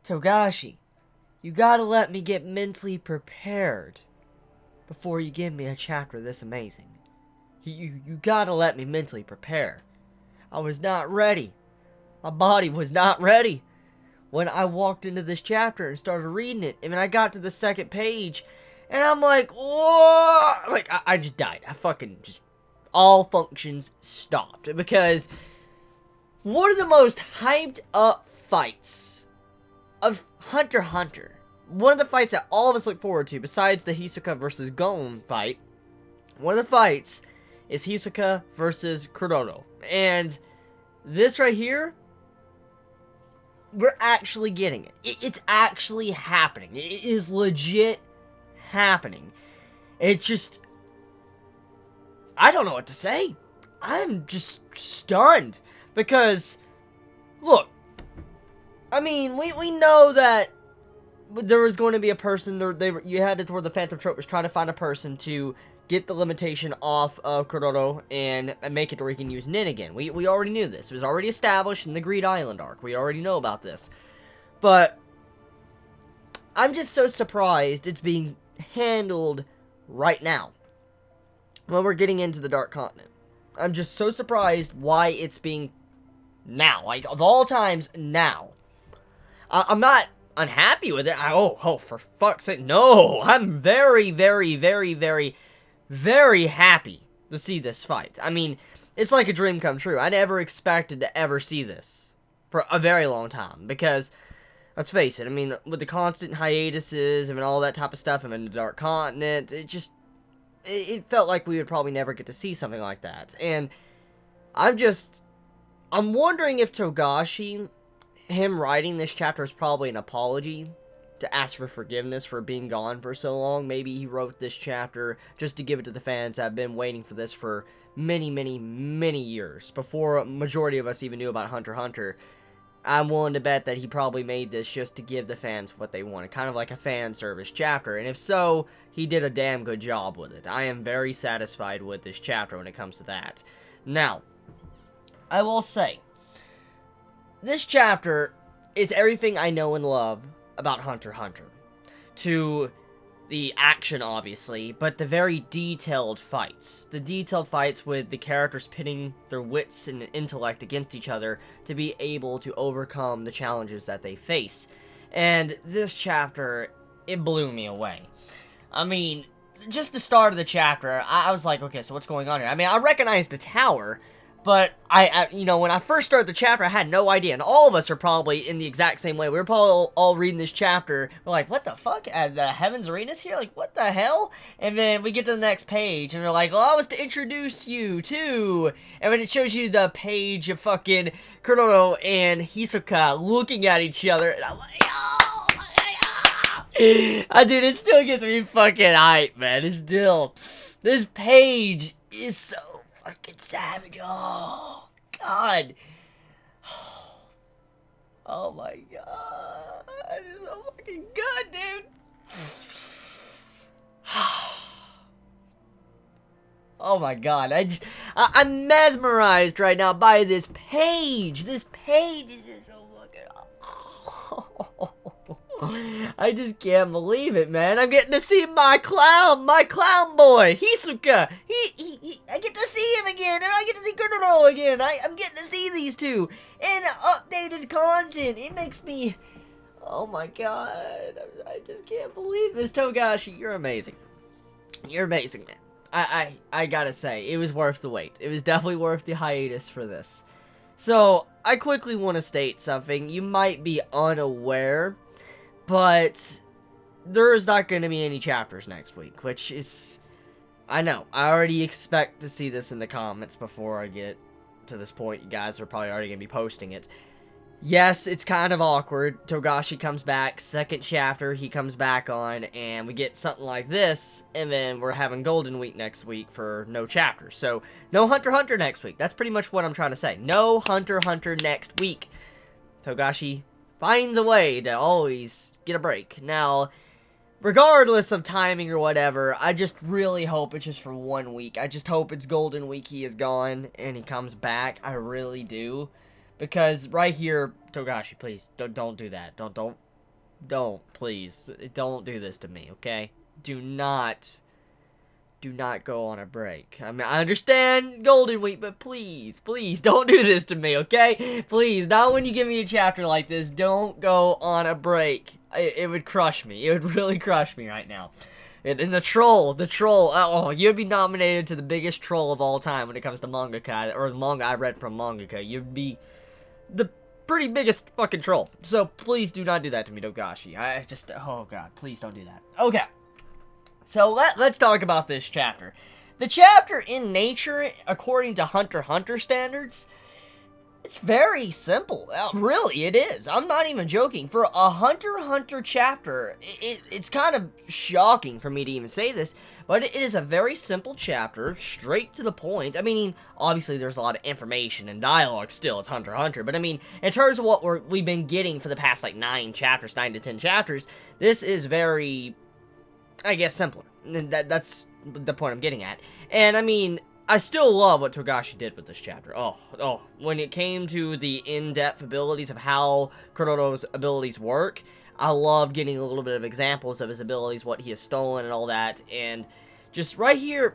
Togashi, you gotta let me get mentally prepared before you give me a chapter this amazing. You gotta let me mentally prepare. I was not ready. My body was not ready when I walked into this chapter and started reading it. And then I got to the second page, and I'm like, whoa! Like, I just died. I fucking just, all functions stopped. Because one of the most hyped up fights of Hunter x Hunter, one of the fights that all of us look forward to, besides the Hisoka versus Gon fight, one of the fights is Hisoka versus Chrollo. And this right here, we're actually getting it. It's actually happening. It is legit happening. It's just, I don't know what to say. I'm just stunned. Because, look, I mean, we know that there was going to be a person, you had it where the Phantom Trope was trying to find a person to get the limitation off of Chrollo and make it to where he can use Nin again. We already knew this. It was already established in the Greed Island arc. We already know about this. But I'm just so surprised it's being handled right now, when we're getting into the Dark Continent. I'm just so surprised why it's being now. Like, of all times, now. I'm not unhappy with it. Oh, for fuck's sake, no. I'm very, very, very, very, very happy to see this fight. I mean, it's like a dream come true. I never expected to ever see this for a very long time. Because, let's face it, I mean, with the constant hiatuses and all that type of stuff, and in the Dark Continent, it felt like we would probably never get to see something like that. And I'm wondering if Togashi, him writing this chapter, is probably an apology to ask for forgiveness for being gone for so long. Maybe he wrote this chapter just to give it to the fans that have been waiting for this for many, many, many years, before a majority of us even knew about Hunter x Hunter. I'm willing to bet that he probably made this just to give the fans what they wanted, kind of like a fan service chapter, and if so, he did a damn good job with it. I am very satisfied with this chapter when it comes to that. Now, I will say, this chapter is everything I know and love about Hunter x Hunter. To the action, obviously, but the very detailed fights. The detailed fights with the characters pitting their wits and intellect against each other to be able to overcome the challenges that they face. And this chapter, it blew me away. I mean, just the start of the chapter, I was like, okay, so what's going on here? I mean, I recognized the tower, but you know, when I first started the chapter, I had no idea. And all of us are probably in the exact same way. We were probably all reading this chapter. We're like, what the fuck? The Heaven's Arena's here? Like, what the hell? And then we get to the next page, and they're like, allow us to introduce you to... And then it shows you the page of fucking Chrollo and Hisoka looking at each other. And I'm like, oh my God. Dude, it still gets me fucking hype, man. It's still... This page is so fucking savage. Oh, God. Oh, my God. It's so fucking good, dude. Oh, my God. I'm mesmerized right now by this page. This page is just so fucking... I just can't believe it, man. I'm getting to see my clown boy, Hisoka. I get to see him again, and I get to see Chrollo again. I'm getting to see these two in updated content. It makes me, oh my God, I just can't believe this. Togashi, you're amazing. You're amazing, man. I gotta say, it was worth the wait. It was definitely worth the hiatus for this. So, I quickly want to state something. You might be unaware, but there is not going to be any chapters next week, which is, I know, I already expect to see this in the comments before I get to this point. You guys are probably already going to be posting it. Yes, it's kind of awkward. Togashi comes back, second chapter he comes back on, and we get something like this, and then we're having Golden Week next week for no chapter. So, no Hunter x Hunter next week. That's pretty much what I'm trying to say. No Hunter x Hunter next week. Togashi finds a way to always get a break. Now, regardless of timing or whatever, I just really hope it's just for 1 week. I just hope it's Golden Week he is gone, and he comes back. I really do. Because right here, Togashi, please, don't do that. Don't, please. Don't do this to me, okay? Do not go on a break. I mean, I understand Golden Week, but please, don't do this to me, okay? Please, not when you give me a chapter like this. Don't go on a break. It would crush me. It would really crush me right now. And the troll, oh, you'd be nominated to the biggest troll of all time when it comes to mangaka, or the manga I read from mangaka. You'd be the pretty biggest fucking troll. So please do not do that to me, Togashi. Oh god, please don't do that. Okay. So let's talk about this chapter. The chapter in nature, according to Hunter x Hunter standards, it's very simple. Really, it is. I'm not even joking. For a Hunter x Hunter chapter, it's kind of shocking for me to even say this, but it is a very simple chapter, straight to the point. I mean, obviously there's a lot of information and dialogue still. It's Hunter x Hunter, but I mean, in terms of what we've been getting for the past, like, 9 to 10 chapters, this is very, I guess, simpler. That's the point I'm getting at. And, I mean, I still love what Togashi did with this chapter. Oh, when it came to the in-depth abilities of how Chrollo's abilities work, I love getting a little bit of examples of his abilities, what he has stolen and all that, and just right here,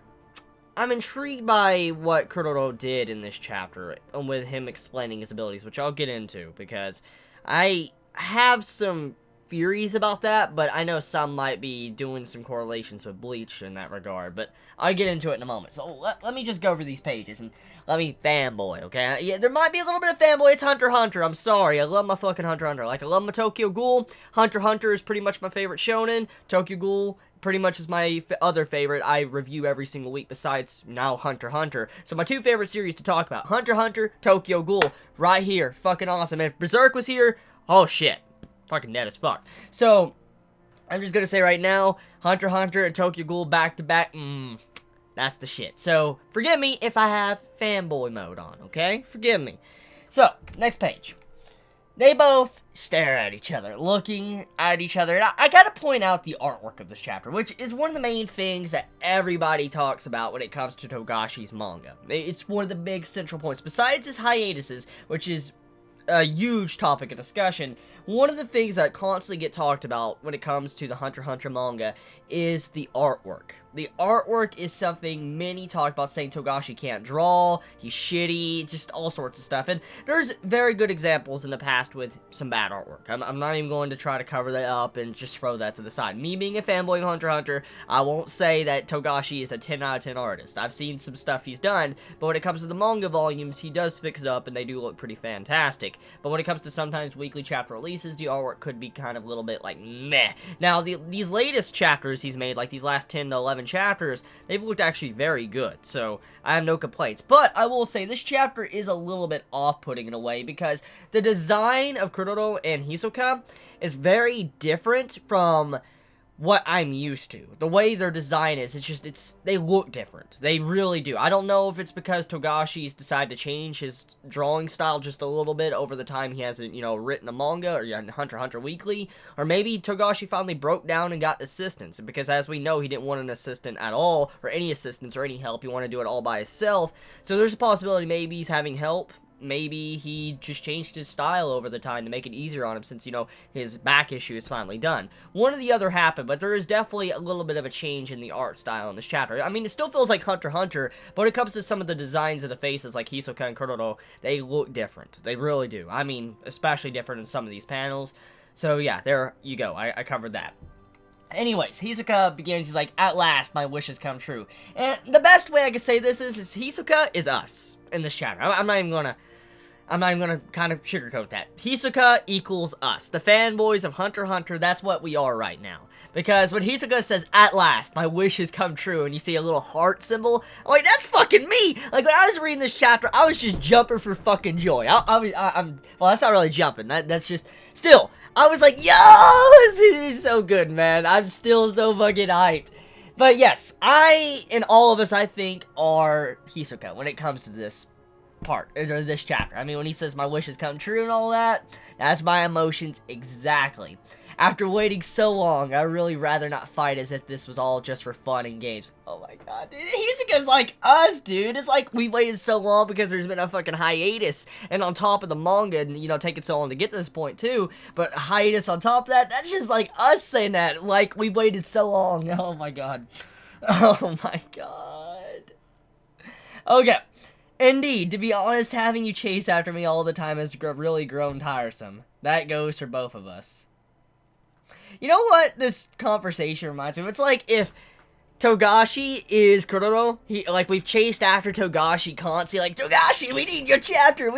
I'm intrigued by what Chrollo did in this chapter, with him explaining his abilities, which I'll get into, because I have some theories about that, but I know some might be doing some correlations with Bleach in that regard, but I'll get into it in a moment. So let me just go over these pages and let me fanboy, okay? Yeah, there might be a little bit of fanboy. It's Hunter x Hunter. I'm sorry. I love my fucking Hunter x Hunter. Like, I love my Tokyo Ghoul. Hunter x Hunter is pretty much my favorite shonen. Tokyo Ghoul pretty much is my other favorite. I review every single week besides now Hunter x Hunter. So my 2 favorite series to talk about, Hunter x Hunter, Tokyo Ghoul, right here. Fucking awesome. And if Berserk was here, oh shit. Fucking dead as fuck. So, I'm just gonna say right now, Hunter x Hunter and Tokyo Ghoul back to back, that's the shit. So, forgive me if I have fanboy mode on, okay? Forgive me. So, next page. They both stare at each other, looking at each other. Now, I gotta point out the artwork of this chapter, which is one of the main things that everybody talks about when it comes to Togashi's manga. It's one of the big central points. Besides his hiatuses, which is a huge topic of discussion, one of the things that constantly get talked about when it comes to the Hunter x Hunter manga is the artwork. The artwork is something many talk about, saying Togashi can't draw, he's shitty, just all sorts of stuff. And there's very good examples in the past with some bad artwork. I'm not even going to try to cover that up and just throw that to the side. Me being a fanboy of Hunter x Hunter, I won't say that Togashi is a 10 out of 10 artist. I've seen some stuff he's done, but when it comes to the manga volumes, he does fix it up and they do look pretty fantastic. But when it comes to sometimes weekly chapter releases, the artwork could be kind of a little bit like meh. Now, these latest chapters he's made, like these last 10 to 11 chapters, they've looked actually very good, so I have no complaints. But I will say this chapter is a little bit off-putting in a way, because the design of Chrollo and Hisoka is very different from what I'm used to. The way their design is, they look different. They really do. I don't know if it's because Togashi's decided to change his drawing style just a little bit over the time he hasn't, written a manga or Hunter x Hunter Weekly, or maybe Togashi finally broke down and got assistance, because as we know, he didn't want an assistant at all, or any assistance or any help. He wanted to do it all by himself. So there's a possibility maybe he's having help. Maybe he just changed his style over the time to make it easier on him, since, his back issue is finally done. One or the other happened, but there is definitely a little bit of a change in the art style in this chapter. I mean, it still feels like Hunter x Hunter, but when it comes to some of the designs of the faces, like Hisoka and Chrollo, they look different. They really do. I mean, especially different in some of these panels. So, yeah, there you go. I covered that. Anyways, Hisoka begins, he's like, at last, my wishes come true. And the best way I can say this is Hisoka is us in this chapter. I'm not even gonna kind of sugarcoat that. Hisoka equals us. The fanboys of Hunter x Hunter, that's what we are right now. Because when Hisoka says, at last, my wishes come true, and you see a little heart symbol, I'm like, that's fucking me! Like, when I was reading this chapter, I was just jumping for fucking joy. Well, that's not really jumping. That's just, still, I was like, yo, this is so good, man. I'm still so fucking hyped. But yes, I, and all of us, I think, are Hisoka when it comes to this part, or this chapter. I mean, when he says my wishes come true and all that, that's my emotions exactly. After waiting so long, I'd really rather not fight as if this was all just for fun and games. Oh my god, dude. Hisoka's like us, dude. It's like we waited so long because there's been a fucking hiatus. And on top of the manga, and, you know, taking so long to get to this point, too. But hiatus on top of that, that's just like us saying that. Like, we waited so long. Oh my god. Oh my god. Okay. Indeed, to be honest, having you chase after me all the time has really grown tiresome. That goes for both of us. You know what this conversation reminds me of? It's like if Togashi is Chrollo, like, we've chased after Togashi constantly, like, Togashi, we need your chapter,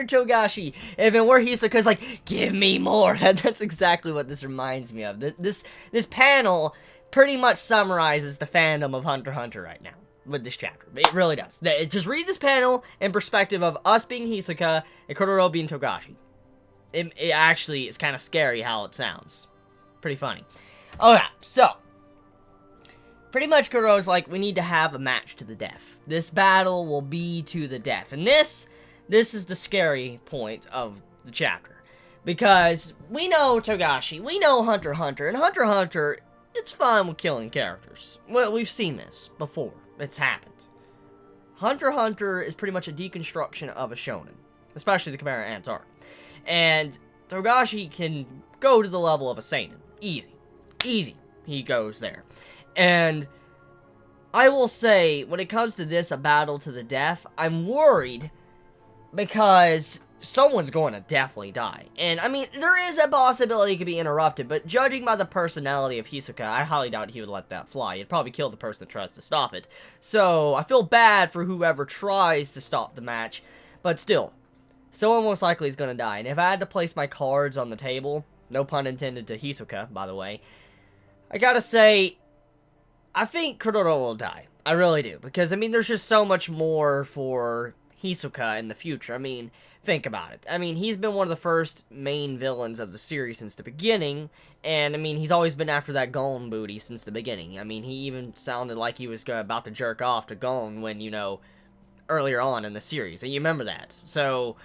Togashi. And then we're Hisoka's like, give me more. That's exactly what this reminds me of. This panel pretty much summarizes the fandom of Hunter x Hunter right now. With this chapter. It really does. Just read this panel in perspective of us being Hisoka and Chrollo being Togashi. It actually is kind of scary how it sounds. Pretty funny. Okay, so pretty much Chrollo's like, we need to have a match to the death. This battle will be to the death. And this is the scary point of the chapter. Because we know Togashi, we know Hunter x Hunter, and Hunter x Hunter, it's fine with killing characters. Well, we've seen this before. It's happened. Hunter x Hunter is pretty much a deconstruction of a shonen, especially the Chimera Ants arc. And Togashi can go to the level of a seinen. Easy. Easy. He goes there. And I will say, when it comes to this, a battle to the death, I'm worried because someone's going to definitely die. And, I mean, there is a possibility it could be interrupted, but judging by the personality of Hisoka, I highly doubt he would let that fly. He'd probably kill the person that tries to stop it. So, I feel bad for whoever tries to stop the match, but still, someone most likely is going to die. And if I had to place my cards on the table, no pun intended to Hisoka, by the way, I gotta say, I think Chrollo will die. I really do. Because, I mean, there's just so much more for Hisoka in the future. I mean, think about it. I mean, he's been one of the first main villains of the series since the beginning, and, I mean, he's always been after that Gon booty since the beginning. I mean, he even sounded like he was about to jerk off to Gon when, you know, earlier on in the series, and you remember that. So,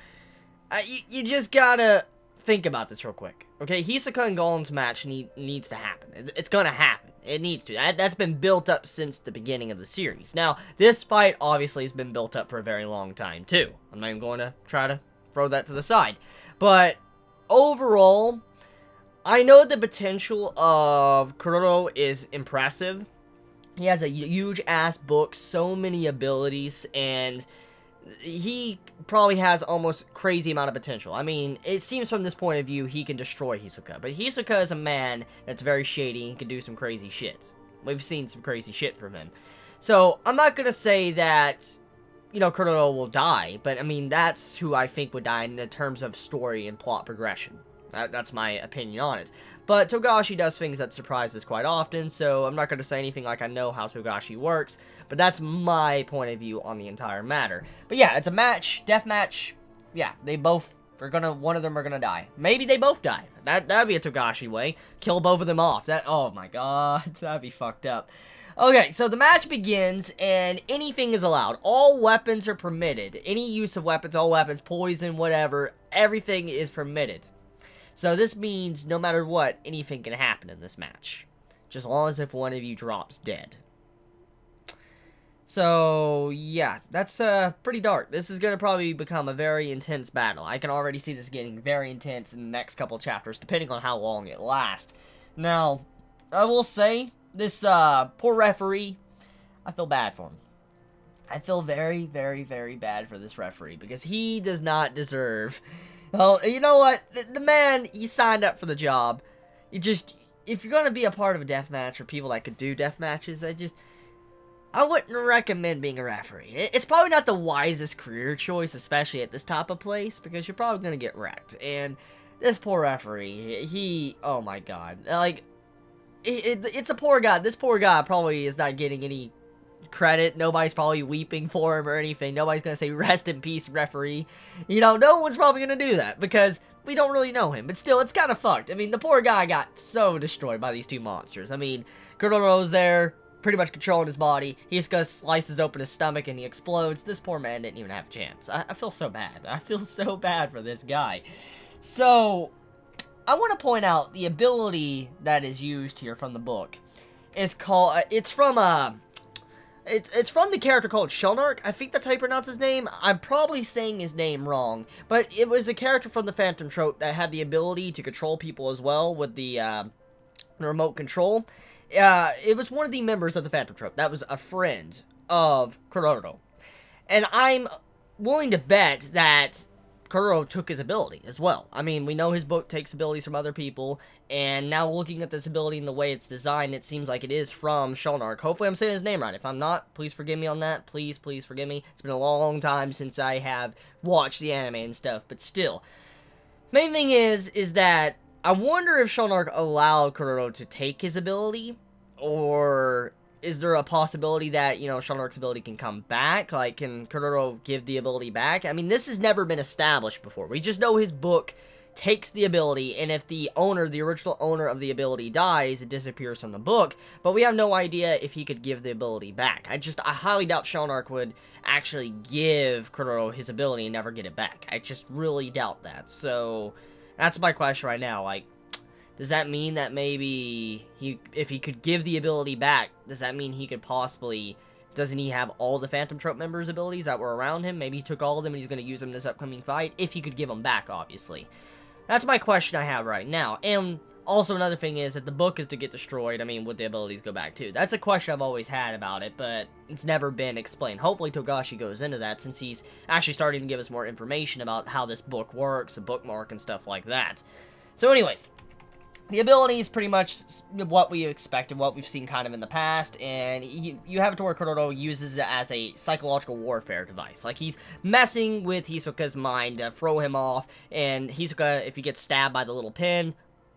you just gotta think about this real quick. Okay, Hisoka and Gon's match needs to happen. It's gonna happen. It needs to. That's been built up since the beginning of the series. Now, this fight obviously has been built up for a very long time, too. I'm not even going to try to throw that to the side. But, overall, I know the potential of Chrollo is impressive. He has a huge-ass book, so many abilities, and he probably has almost crazy amount of potential. I mean, it seems from this point of view, he can destroy Hisoka. But Hisoka is a man that's very shady and can do some crazy shit. We've seen some crazy shit from him. So, I'm not gonna say that, you know, Chrollo will die. But, I mean, that's who I think would die in terms of story and plot progression. That's my opinion on it. But Togashi does things that surprise us quite often, so I'm not going to say anything like I know how Togashi works, but that's my point of view on the entire matter. But yeah, it's a match, death match. Yeah, they both are gonna, one of them are gonna die. Maybe they both die. That'd be a Togashi way. Kill both of them off. Oh my god, that'd be fucked up. Okay, so the match begins, and anything is allowed. All weapons are permitted. Any use of weapons, all weapons, poison, whatever, everything is permitted. So this means, no matter what, anything can happen in this match. Just as long as if one of you drops dead. So, yeah, that's pretty dark. This is going to probably become a very intense battle. I can already see this getting very intense in the next couple chapters, depending on how long it lasts. Now, I will say, this poor referee, I feel bad for him. I feel very, very, very bad for this referee, because he does not deserve... Well, you know what? The man, he signed up for the job. If you're going to be a part of a deathmatch, or people that could do deathmatches, I wouldn't recommend being a referee. It's probably not the wisest career choice, especially at this type of place, because you're probably going to get wrecked. And this poor referee, oh my god. Like, it's a poor guy. This poor guy probably is not getting any credit. Nobody's probably weeping for him or anything. Nobody's gonna say rest in peace, referee. You know, no one's probably gonna do that because we don't really know him. But still, it's kind of fucked. I mean, the poor guy got so destroyed by these two monsters. I mean, Chrollo's there, pretty much controlling his body. He just goes, slices open his stomach and he explodes. This poor man didn't even have a chance. I feel so bad. I feel so bad for this guy. So, I want to point out the ability that is used here from the book is called, it's from the character called Shellnark. I think that's how you pronounce his name. I'm probably saying his name wrong, but it was a character from the Phantom Trope that had the ability to control people as well with the remote control. It was one of the members of the Phantom Trope that was a friend of Chrollo. And I'm willing to bet that Chrollo took his ability as well. I mean, we know his book takes abilities from other people, and now looking at this ability and the way it's designed, it seems like it is from Shellnark. Hopefully I'm saying his name right. If I'm not, please forgive me on that. Please, please forgive me. It's been a long time since I have watched the anime and stuff, but still. Main thing is that I wonder if Shellnark allowed Chrollo to take his ability, or is there a possibility that, you know, Shellnark's ability can come back? Like, can Chrollo give the ability back? I mean, this has never been established before. We just know his book takes the ability, and if the owner, the original owner of the ability dies, it disappears from the book, but we have no idea if he could give the ability back. I highly doubt Shellnark would actually give Chrollo his ability and never get it back. I just really doubt that. So, that's my question right now. Like, does that mean that maybe if he could give the ability back, does that mean he could possibly, doesn't he have all the Phantom Trope members' abilities that were around him? Maybe he took all of them and he's going to use them in this upcoming fight, if he could give them back, obviously. That's my question I have right now. And also another thing is, if the book is to get destroyed, I mean, would the abilities go back too? That's a question I've always had about it, but it's never been explained. Hopefully Togashi goes into that, since he's actually starting to give us more information about how this book works, the bookmark and stuff like that. So anyways, the ability is pretty much what we expected, what we've seen kind of in the past, and you have it to where Chrollo uses it as a psychological warfare device. Like, he's messing with Hisoka's mind to throw him off, and Hisoka, if he gets stabbed by the little pin,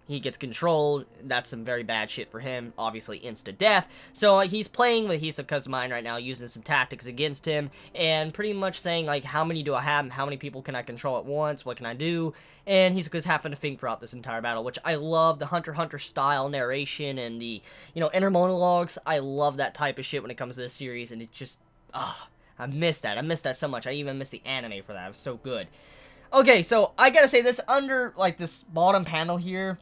he gets controlled. That's some very bad shit for him. Obviously, insta-death. So, he's playing with Hisoka's mind right now, using some tactics against him, and pretty much saying, like, how many do I have? How many people can I control at once? What can I do? And Hisoka's having to think throughout this entire battle, which I love. The Hunter x Hunter style narration and the, you know, inner monologues. I love that type of shit when it comes to this series, and it just, I miss that. I miss that so much. I even miss the anime for that. It was so good. Okay, so I gotta say, this this bottom panel here,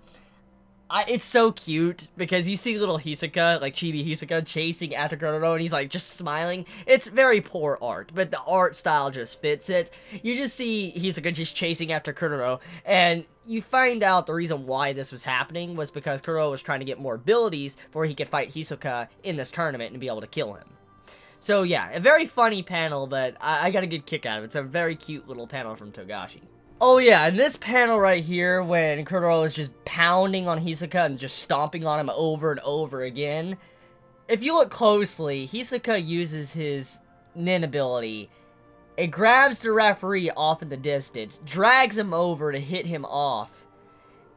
it's so cute, because you see little Hisoka, like Chibi Hisoka, chasing after Chrollo, and he's like just smiling. It's very poor art, but the art style just fits it. You just see Hisoka just chasing after Chrollo, and you find out the reason why this was happening was because Chrollo was trying to get more abilities before he could fight Hisoka in this tournament and be able to kill him. So yeah, a very funny panel, but I got a good kick out of it. It's a very cute little panel from Togashi. Oh yeah, and this panel right here, when Chrollo is just pounding on Hisoka and just stomping on him over and over again, if you look closely, Hisoka uses his nin ability. It grabs the referee off in the distance, drags him over to hit him off,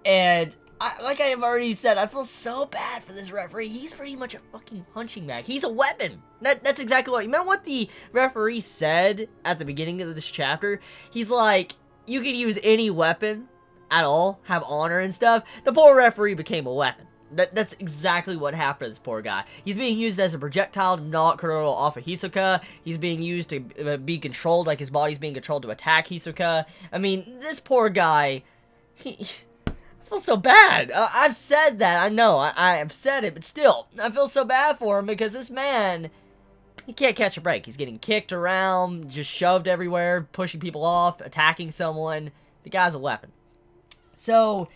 and like I have already said, I feel so bad for this referee. He's pretty much a fucking punching bag. He's a weapon. That's exactly what... Remember what the referee said at the beginning of this chapter? He's like, you can use any weapon at all, have honor and stuff. The poor referee became a weapon. That's exactly what happened to this poor guy. He's being used as a projectile to knock Chrollo off of Hisoka. He's being used to be controlled, like his body's being controlled to attack Hisoka. I mean, this poor guy, I feel so bad. I've said that. I know. I've said it, but still, I feel so bad for him, because this man, he can't catch a break. He's getting kicked around, just shoved everywhere, pushing people off, attacking someone. The guy's a weapon. So,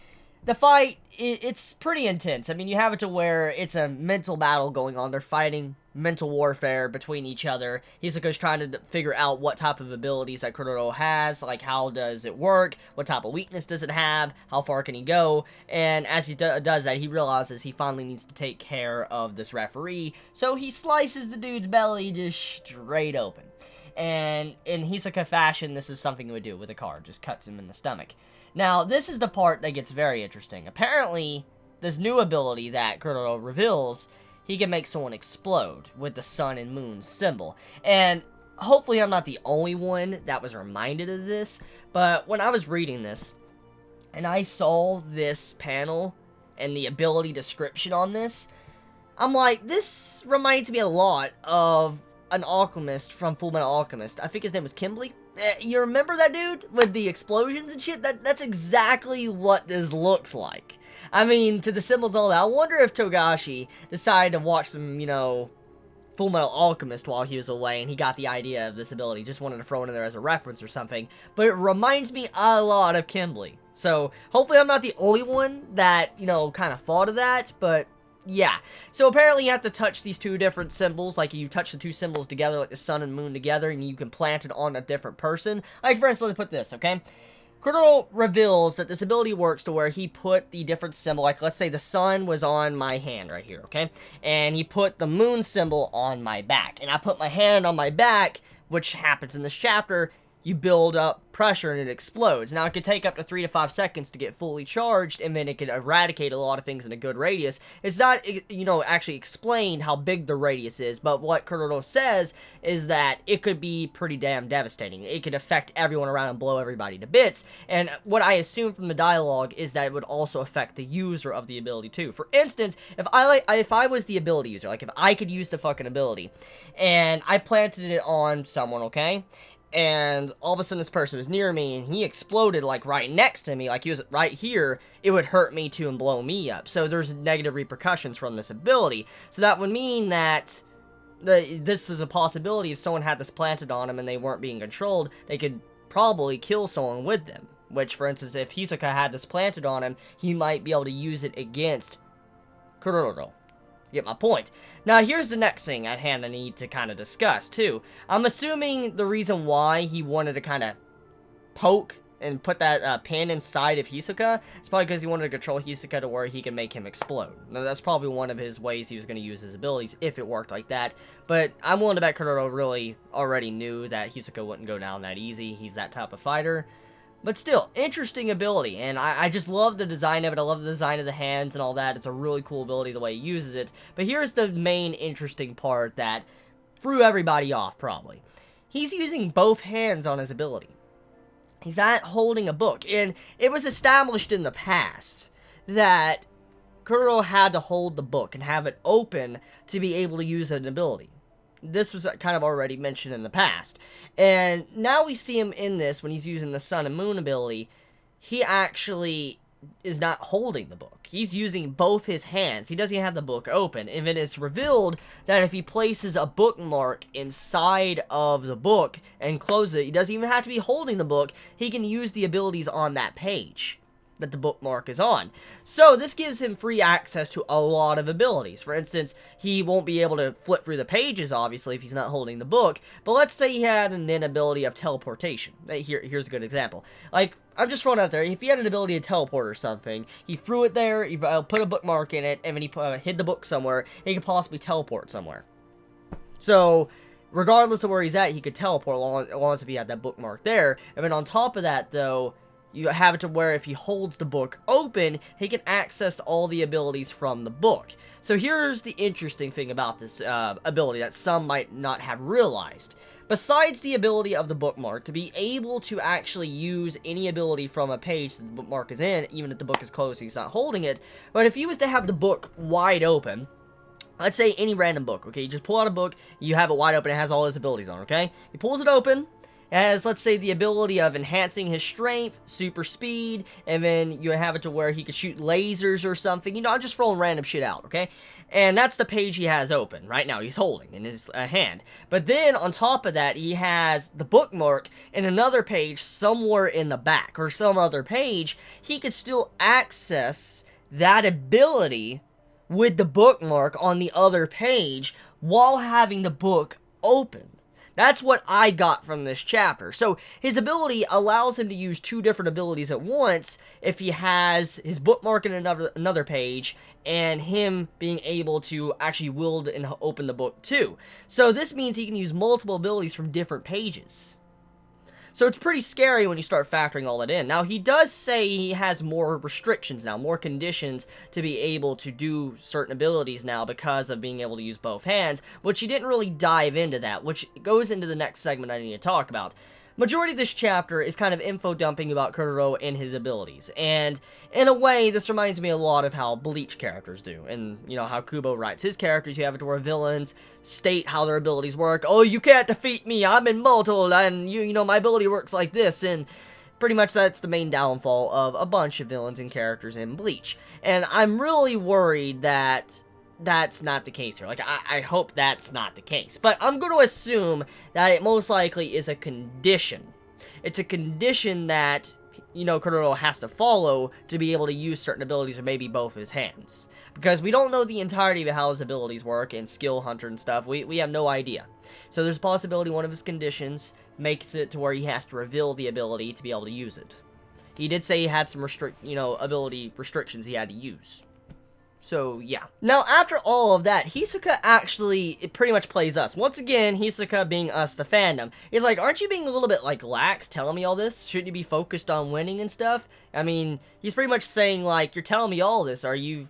the fight, it's pretty intense. I mean, you have it to where it's a mental battle going on. They're fighting mental warfare between each other. Hisoka's trying to figure out what type of abilities that Chrollo has, like how does it work, what type of weakness does it have, how far can he go, and as he does that, he realizes he finally needs to take care of this referee, so he slices the dude's belly just straight open. And in Hisoka fashion, this is something he would do with a card, just cuts him in the stomach. Now, this is the part that gets very interesting. Apparently, this new ability that Chrollo reveals, he can make someone explode with the sun and moon symbol. And hopefully I'm not the only one that was reminded of this, but when I was reading this, and I saw this panel and the ability description on this, I'm like, this reminds me a lot of an alchemist from Fullmetal Alchemist. I think his name was Kimberly. You remember that dude with the explosions and shit? That's exactly what this looks like. I mean, to the symbols and all that, I wonder if Togashi decided to watch some, you know, Full Metal Alchemist while he was away, and he got the idea of this ability, just wanted to throw it in there as a reference or something, but it reminds me a lot of Kimberly. So, hopefully I'm not the only one that, you know, kind of thought of that, but yeah. So apparently you have to touch these two different symbols, like you touch the two symbols together, like the sun and moon together, and you can plant it on a different person. Like, for instance, let's put this, okay? Chrollo reveals that this ability works to where he put the different symbol, like let's say the sun was on my hand right here, okay? And he put the moon symbol on my back. And I put my hand on my back, which happens in this chapter, you build up pressure and it explodes. Now, it could take up to 3 to 5 seconds to get fully charged, and then it could eradicate a lot of things in a good radius. It's not, you know, actually explained how big the radius is, but what Chrollo says is that it could be pretty damn devastating. It could affect everyone around and blow everybody to bits, and what I assume from the dialogue is that it would also affect the user of the ability too. For instance, if I was the ability user, like if I could use the fucking ability, and I planted it on someone, okay? And all of a sudden this person was near me, and he exploded, like, right next to me, like he was right here, it would hurt me too and blow me up. So there's negative repercussions from this ability. So that would mean that this is a possibility. If someone had this planted on them and they weren't being controlled, they could probably kill someone with them. Which, for instance, if Hisoka had this planted on him, he might be able to use it against Chrollo. You get my point. Now, here's the next thing at hand I need to kind of discuss, too. I'm assuming the reason why he wanted to kind of poke and put that pin inside of Hisoka is probably because he wanted to control Hisoka to where he can make him explode. Now, that's probably one of his ways he was going to use his abilities if it worked like that. But I'm willing to bet Chrollo really already knew that Hisoka wouldn't go down that easy. He's that type of fighter. But still, interesting ability, and I just love the design of it. I love the design of the hands and all that. It's a really cool ability the way he uses it. But here's the main interesting part that threw everybody off, probably. He's using both hands on his ability. He's not holding a book, and it was established in the past that Chrollo had to hold the book and have it open to be able to use an ability. This was kind of already mentioned in the past. And now we see him in this when he's using the sun and moon ability. He actually is not holding the book. He's using both his hands. He doesn't have the book open. And it is revealed that if he places a bookmark inside of the book and closes it, he doesn't even have to be holding the book. He can use the abilities on that page that the bookmark is on. So this gives him free access to a lot of abilities. For instance, he won't be able to flip through the pages, obviously, if he's not holding the book. But let's say he had an inability of teleportation. Here's a good example. Like, I'm just throwing out there, if he had an ability to teleport or something, he threw it there, he put a bookmark in it, and then he hid the book somewhere, he could possibly teleport somewhere. So, regardless of where he's at, he could teleport as long as if he had that bookmark there. And then on top of that, though, you have it to where if he holds the book open, he can access all the abilities from the book. So here's the interesting thing about this ability that some might not have realized. Besides the ability of the bookmark, to be able to actually use any ability from a page that the bookmark is in, even if the book is closed, he's not holding it. But if he was to have the book wide open, let's say any random book, okay? You just pull out a book, you have it wide open, it has all his abilities on, okay? He pulls it open, as, let's say, the ability of enhancing his strength, super speed, and then you have it to where he could shoot lasers or something. You know, I'm just throwing random shit out, okay? And that's the page he has open right now. He's holding in his hand. But then, on top of that, he has the bookmark in another page somewhere in the back, or some other page. He could still access that ability with the bookmark on the other page while having the book open. That's what I got from this chapter. So, his ability allows him to use two different abilities at once if he has his bookmark in another page and him being able to actually wield and open the book too. So, this means he can use multiple abilities from different pages. So it's pretty scary when you start factoring all that in. Now, he does say he has more restrictions now, more conditions to be able to do certain abilities now because of being able to use both hands, which he didn't really dive into that, which goes into the next segment I need to talk about. Majority of this chapter is kind of info dumping about Chrollo and his abilities, and in a way, this reminds me a lot of how Bleach characters do, and, you know, how Kubo writes his characters. You have it where villains state how their abilities work. Oh, you can't defeat me, I'm immortal, and, you know, my ability works like this, and pretty much that's the main downfall of a bunch of villains and characters in Bleach, and I'm really worried that that's not the case here. Like, I hope that's not the case. But I'm going to assume that it most likely is a condition. It's a condition that, you know, Chrollo has to follow to be able to use certain abilities, or maybe both his hands. Because we don't know the entirety of how his abilities work, and Skill Hunter and stuff. We have no idea. So there's a possibility one of his conditions makes it to where he has to reveal the ability to be able to use it. He did say he had some ability restrictions he had to use. So, yeah. Now, after all of that, Hisoka actually, it pretty much plays us. Once again, Hisoka being us, the fandom. He's like, aren't you being a little bit, like, lax telling me all this? Shouldn't you be focused on winning and stuff? I mean, he's pretty much saying, like, you're telling me all this. Are you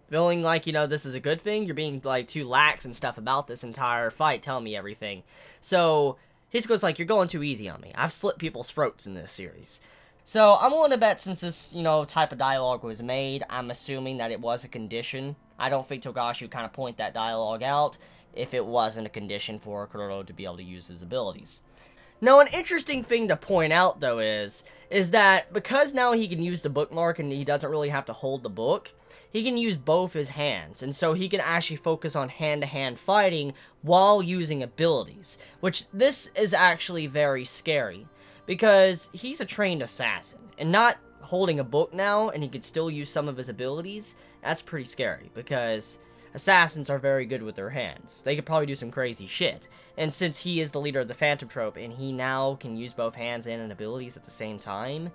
feeling like, you know, this is a good thing? You're being, like, too lax and stuff about this entire fight, telling me everything. So, Hisoka's like, you're going too easy on me. I've slit people's throats in this series. So, I'm willing to bet since this, you know, type of dialogue was made, I'm assuming that it was a condition. I don't think Togashi would kind of point that dialogue out if it wasn't a condition for Chrollo to be able to use his abilities. Now, an interesting thing to point out, though, is that because now he can use the bookmark and he doesn't really have to hold the book, he can use both his hands, and so he can actually focus on hand-to-hand fighting while using abilities, which this is actually very scary. Because he's a trained assassin, and not holding a book now, and he could still use some of his abilities, that's pretty scary, because assassins are very good with their hands. They could probably do some crazy shit, and since he is the leader of the Phantom Trope, and he now can use both hands and abilities at the same time,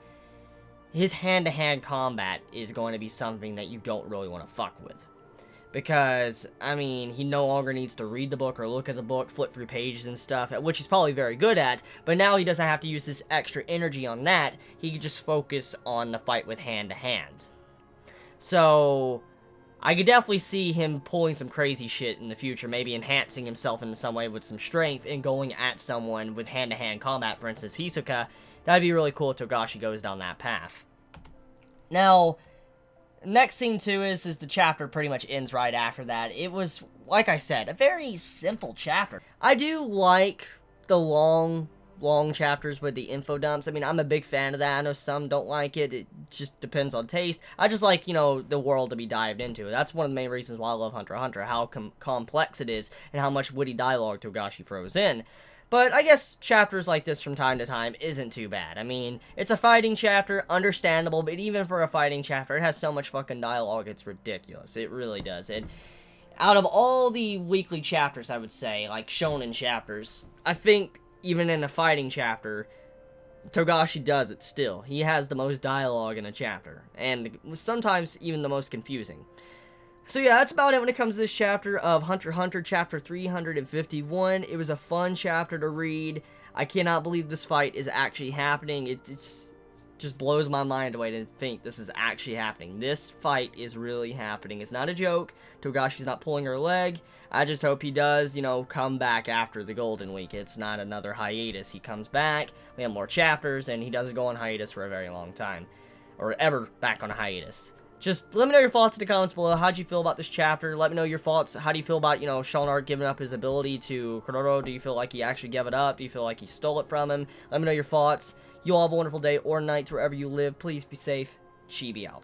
his hand-to-hand combat is going to be something that you don't really want to fuck with. Because, I mean, he no longer needs to read the book or look at the book, flip through pages and stuff, which he's probably very good at, but now he doesn't have to use this extra energy on that. He can just focus on the fight with hand-to-hand. So, I could definitely see him pulling some crazy shit in the future, maybe enhancing himself in some way with some strength and going at someone with hand-to-hand combat, for instance, Hisoka. That'd be really cool if Togashi goes down that path. Now, next thing, too, is the chapter pretty much ends right after that. It was, like I said, a very simple chapter. I do like the long chapters with the info dumps. I mean, I'm a big fan of that. I know some don't like it. It just depends on taste. I just like, you know, the world to be dived into. That's one of the main reasons why I love Hunter x Hunter, how complex it is and how much witty dialogue Togashi throws in. But I guess chapters like this from time to time isn't too bad. I mean, it's a fighting chapter, understandable, but even for a fighting chapter, it has so much fucking dialogue, it's ridiculous. It really does. And out of all the weekly chapters, I would say, like shonen chapters, I think even in a fighting chapter, Togashi does it still. He has the most dialogue in a chapter, and sometimes even the most confusing. So yeah, that's about it when it comes to this chapter of Hunter x Hunter, chapter 351. It was a fun chapter to read. I cannot believe this fight is actually happening. It's just blows my mind away to think this is actually happening. This fight is really happening. It's not a joke. Togashi's not pulling her leg. I just hope he does, you know, come back after the Golden Week. It's not another hiatus. He comes back, we have more chapters, and he doesn't go on hiatus for a very long time. Or ever back on a hiatus. Just let me know your thoughts in the comments below. How'd you feel about this chapter? Let me know your thoughts. How do you feel about, you know, Shalnart giving up his ability to Chrollo? Do you feel like he actually gave it up? Do you feel like he stole it from him? Let me know your thoughts. You all have a wonderful day or night wherever you live. Please be safe. Chibi out.